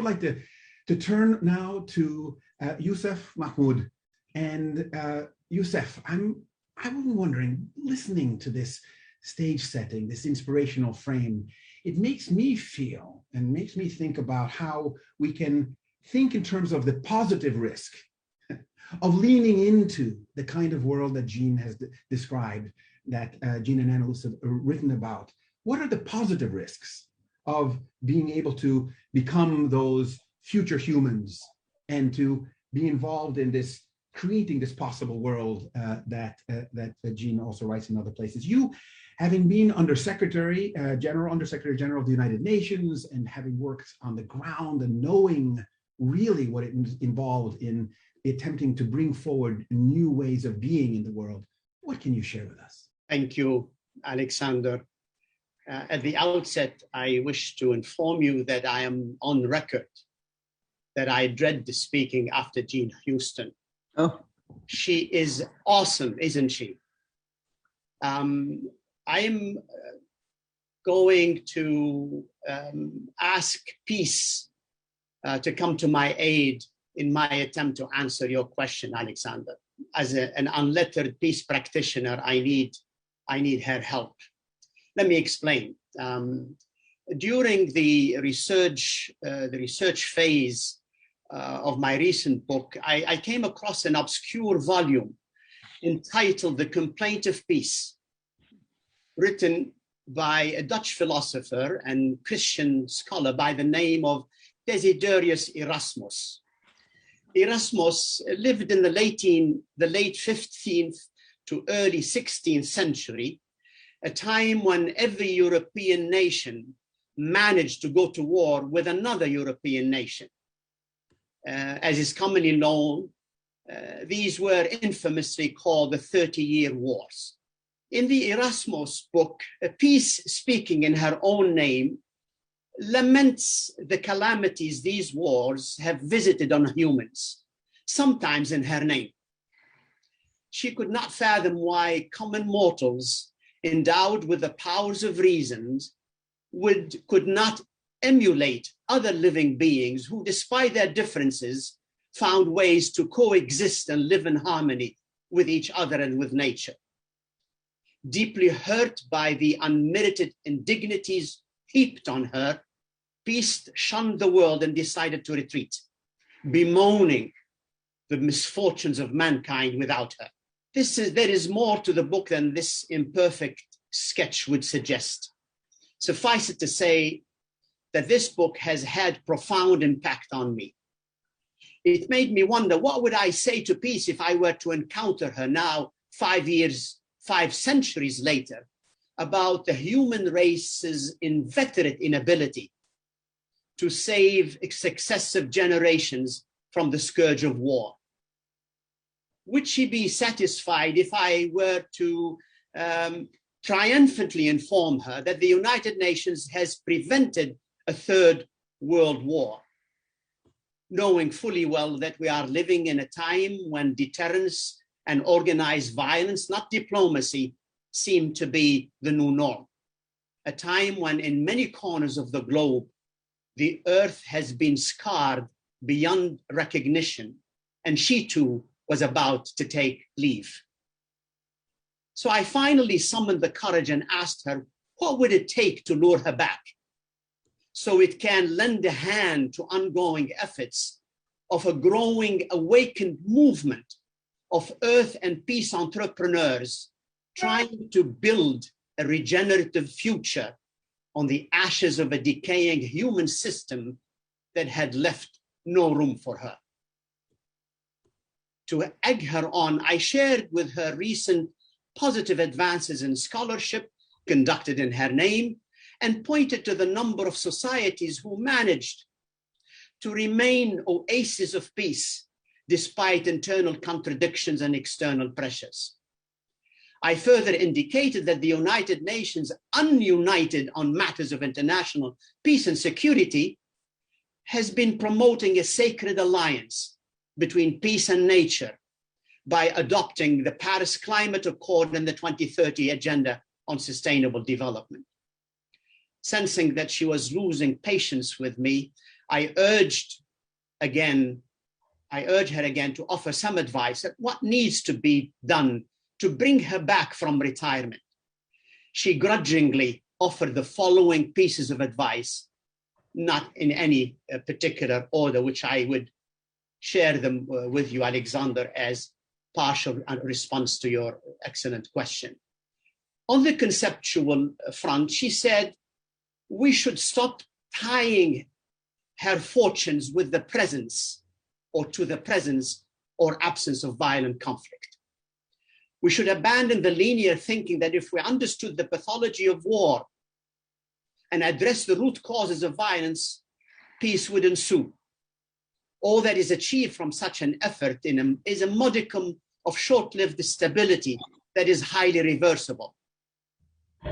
would like to turn now to Youssef Mahmoud. And Youssef, I'm wondering, listening to this stage setting, this inspirational frame, it makes me feel and makes me think about how we can think in terms of the positive risk of leaning into the kind of world that Jean has described, that Jean and Annalise have written about. What are the positive risks of being able to become those future humans and to be involved in this, creating this possible world that Jean also writes in other places? You, having been Undersecretary-General of the United Nations, and having worked on the ground and knowing really what it involved in attempting to bring forward new ways of being in the world, what can you share with us? Thank you, Alexander. At the outset, I wish to inform you that I am on record that I dread speaking after Jean Houston. Oh, she is awesome, isn't she? I'm going to ask peace to come to my aid in my attempt to answer your question, Alexander. As an unlettered peace practitioner, I need her help. Let me explain. During the research phase of my recent book, I came across an obscure volume entitled The Complaint of Peace, written by a Dutch philosopher and Christian scholar by the name of Desiderius Erasmus. Erasmus lived in the late 15th to early 16th century, a time when every European nation managed to go to war with another European nation. As is commonly known, these were infamously called the 30-Year Wars. In the Erasmus book, Peace, speaking in her own name, laments the calamities these wars have visited on humans, sometimes in her name. She could not fathom why common mortals endowed with the powers of reason could not emulate other living beings who, despite their differences, found ways to coexist and live in harmony with each other and with nature. Deeply hurt by the unmerited indignities heaped on her, Peace shunned the world and decided to retreat, bemoaning the misfortunes of mankind without her. There is more to the book than this imperfect sketch would suggest. Suffice it to say that this book has had profound impact on me. It made me wonder, what would I say to Peace if I were to encounter her now, 5 centuries later, about the human race's inveterate inability to save successive generations from the scourge of war? Would she be satisfied if I were to triumphantly inform her that the United Nations has prevented a third world war, knowing fully well that we are living in a time when deterrence and organized violence, not diplomacy, seem to be the new norm? A time when in many corners of the globe, the earth has been scarred beyond recognition, and she too was about to take leave. So I finally summoned the courage and asked her, what would it take to lure her back so it can lend a hand to ongoing efforts of a growing, awakened movement of earth and peace entrepreneurs trying to build a regenerative future on the ashes of a decaying human system that had left no room for her. To egg her on, I shared with her recent positive advances in scholarship conducted in her name and pointed to the number of societies who managed to remain oases of peace despite internal contradictions and external pressures. I further indicated that the United Nations, ununited on matters of international peace and security, has been promoting a sacred alliance between peace and nature by adopting the Paris Climate Accord and the 2030 Agenda on Sustainable Development. Sensing that she was losing patience with me, I urge her again to offer some advice at what needs to be done to bring her back from retirement. She grudgingly offered the following pieces of advice, not in any particular order, which I would share them with you, Alexander, as partial response to your excellent question. On the conceptual front, she said, we should stop tying her fortunes with the presence or to the presence or absence of violent conflict. We should abandon the linear thinking that if we understood the pathology of war and address the root causes of violence, peace would ensue. All that is achieved from such an effort is a modicum of short-lived stability that is highly reversible.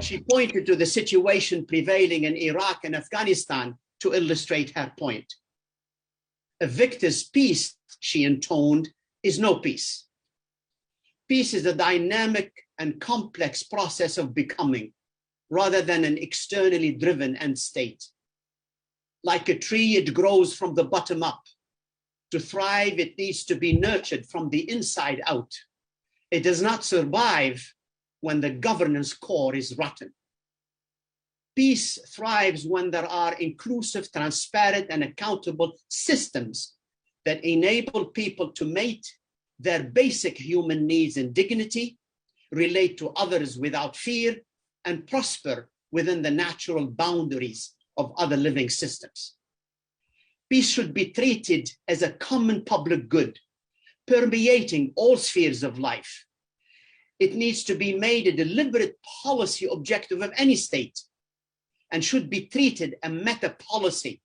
She pointed to the situation prevailing in Iraq and Afghanistan to illustrate her point. A victor's peace, she intoned, is no peace. Peace is a dynamic and complex process of becoming, rather than an externally driven end state. Like a tree, it grows from the bottom up. To thrive, it needs to be nurtured from the inside out. It does not survive when the governance core is rotten. Peace thrives when there are inclusive, transparent, and accountable systems that enable people to meet their basic human needs and dignity, relate to others without fear, and prosper within the natural boundaries of other living systems. Peace should be treated as a common public good, permeating all spheres of life. It needs to be made a deliberate policy objective of any state and should be treated a meta policy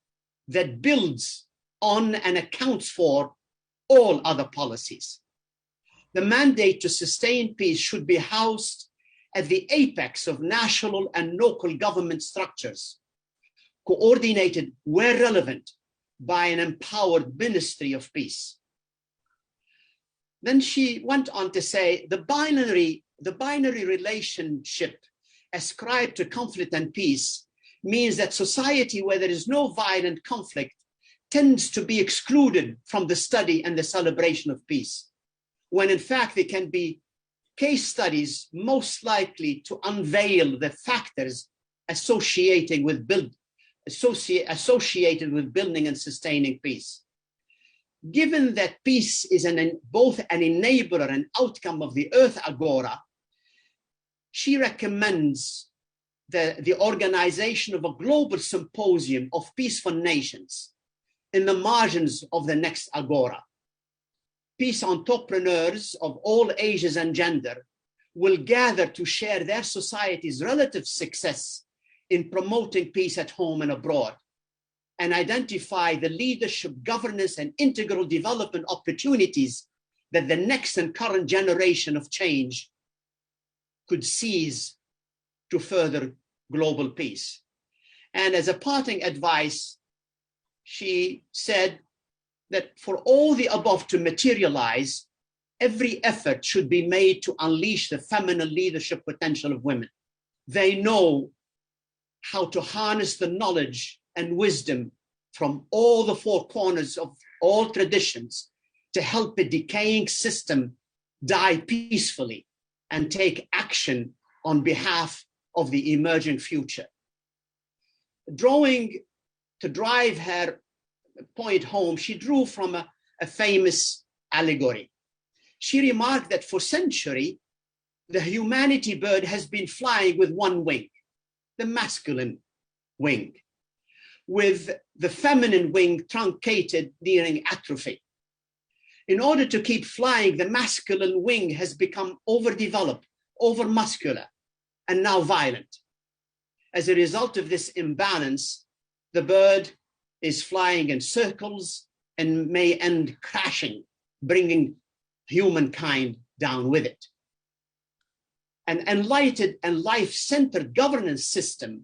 that builds on and accounts for all other policies. The mandate to sustain peace should be housed at the apex of national and local government structures, coordinated where relevant by an empowered Ministry of Peace. Then she went on to say, the binary relationship ascribed to conflict and peace means that society where there is no violent conflict tends to be excluded from the study and the celebration of peace, when in fact there can be case studies most likely to unveil the factors associated with building and sustaining peace. Given that peace is both an enabler and outcome of the Earth Agora, she recommends the organization of a global symposium of peaceful nations in the margins of the next Agora. Peace entrepreneurs of all ages and gender will gather to share their society's relative success in promoting peace at home and abroad, and identify the leadership, governance, and integral development opportunities that the next and current generation of change could seize to further global peace. And as a parting advice, she said that for all the above to materialize, every effort should be made to unleash the feminine leadership potential of women. They know how to harness the knowledge and wisdom from all the four corners of all traditions to help a decaying system die peacefully and take action on behalf of the emerging future. To drive her point home, she drew from a famous allegory. She remarked that for centuries, the humanity bird has been flying with one wing, the masculine wing, with the feminine wing truncated, nearing atrophy. In order to keep flying, the masculine wing has become overdeveloped, overmuscular, and now violent. As a result of this imbalance, the bird is flying in circles and may end crashing, bringing humankind down with it. An enlightened and life-centered governance system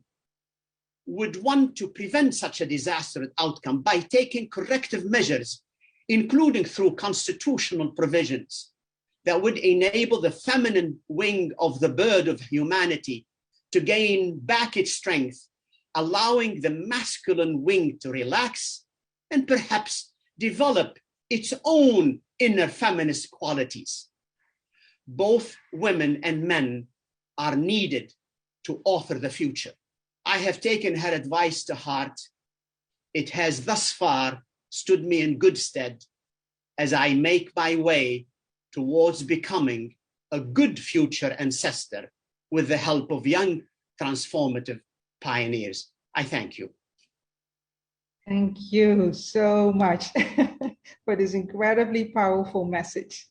would want to prevent such a disastrous outcome by taking corrective measures, including through constitutional provisions that would enable the feminine wing of the bird of humanity to gain back its strength, allowing the masculine wing to relax and perhaps develop its own inner feminist qualities. Both women and men are needed to author the future. I have taken her advice to heart. It has thus far stood me in good stead as I make my way towards becoming a good future ancestor with the help of young transformative pioneers. I thank you. Thank you so much for this incredibly powerful message.